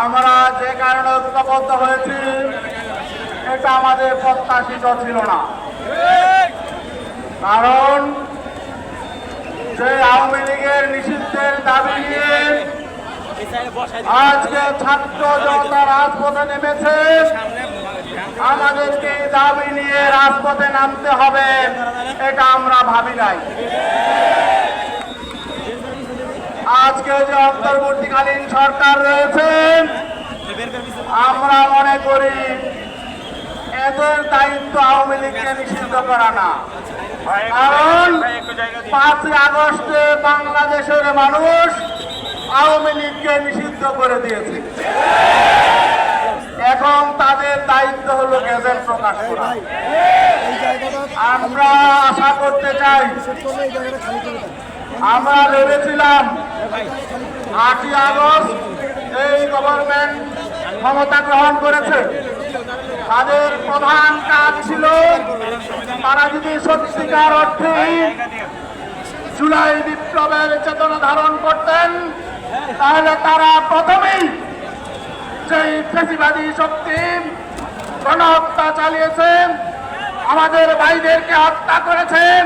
আমরা যে কারণে ঐক্যবদ্ধ হয়েছি এটা আমাদের প্রত্যাশিত ছিল না, কারণ যে আওয়ামী লীগের নিষিদ্ধের দাবি নিয়ে আজকে ছাত্র জনতা রাজপথে নেমেছে, আমাদেরকে দাবি নিয়ে রাজপথে নামতে হবে এটা আমরা ভাবি নাই। আজকে যে অন্তর্বর্তীকালীন সরকার রয়েছে, আমরা মনে করি এদের দায়িত্ব আওয়ামী লীগকে নিষিদ্ধ করা না, কারণ 5ই আগস্টে বাংলাদেশের মানুষ আওয়ামী লীগকে নিষিদ্ধ করে দিয়েছে। এখন তাদের দায়িত্ব হলো গেজেট প্রকাশ করা। আমরা আশা করতে চাই, আমরা ভেবেছিলাম 8ই আগস্ট এই গভর্নমেন্ট ক্ষমতা গ্রহণ করেছে, তাদের প্রধান কাজ ছিল তারা যদি সত্যিকার অর্থে জুলাই বিপ্লবের চেতনা ধারণ করতেন, তাহলে তারা প্রথমেই সেই ফ্যাসিবাদী শক্তি গণহত্যা চালিয়েছেন, আমাদের ভাইদেরকে হত্যা করেছেন,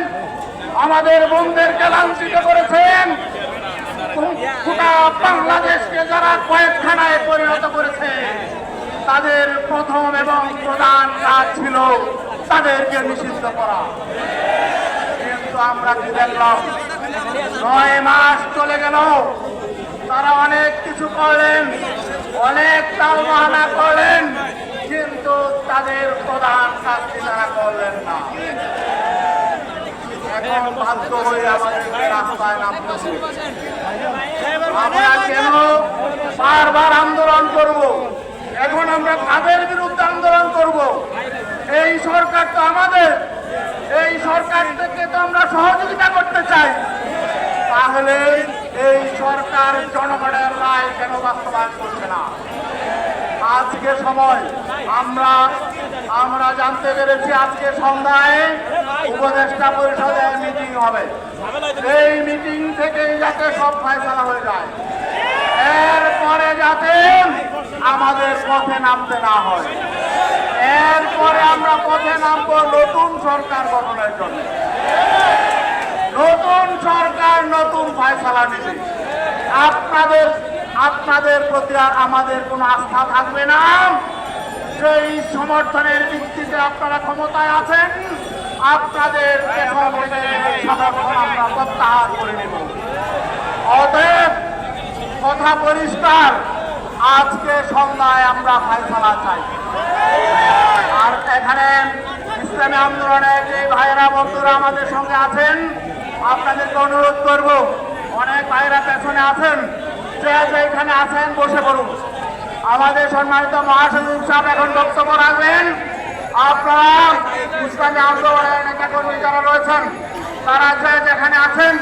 আমাদের বোনদেরকে লাঞ্ছিত করেছেন, গোটা বাংলাদেশকে যারা কয়েকখানায় পরিণত করেছে, তাদের প্রথম এবং প্রধান কাজ ছিল তাদেরকে নিষিদ্ধ করা। কিন্তু আমরা কি দেখলাম, 9 মাস চলে গেল, তারা অনেক কিছু করলেন, অনেক তালবাহানা করলেন, কিন্তু তাদের প্রধান কাজটি তারা করলেন না। এখন বাধ্য হয়ে আমাদেরকে রাস্তায় নামতে হবে। আমরা কেন বারবার আন্দোলন করব? এখন আমরা কাদের বিরুদ্ধে আন্দোলন করব? এই সরকার তো আমাদের, এই সরকার থেকে তো আমরা সহযোগিতা করতে চাই, তাহলে এই সরকার জনগণের রায় কেন বাস্তবায়ন করছে না? আজকে সময় আমরা জানতে পেরেছি আজকে সন্ধ্যায় উপদেষ্টা পরিষদের মিটিং হবে, এই মিটিং থেকেই যাতে সব ফয়সালা হয়ে যায়, এরপরে যাতে আমাদের পথে নামতে না হয়, এরপরে আমরা পথে নামবো নতুন সরকার গঠনের জন্য। নতুন সরকার নতুন ফয়সালা নিবে। আপনাদের প্রতি আর আমাদের কোনো আস্থা থাকবে না। সেই সমর্থনের ভিত্তিতে আপনারা ক্ষমতায় আছেন, আপনাদের সমর্থন আমরা প্রত্যাহার করে নেব। অতএব কথা পরিষ্কার, আজকে সন্ধ্যায় আমরা ফয়সালা চাই। আর এখানে ইসলামী আন্দোলনের যে ভাইয়েরা বন্ধুরা আমাদের সঙ্গে আছেন, আপনাদেরকে অনুরোধ করব, অনেক ভাইয়েরা পেছনে আছেন, যে এখানে আছেন বসে পড়ুন। আমাদের সম্মানিত মহাসচিব সাহেব এখন বক্তব্য রাখবেন। আপনারা ইসলামী আন্দোলনের নেতাকর্মী যারা রয়েছেন, তারা যেখানে আছেন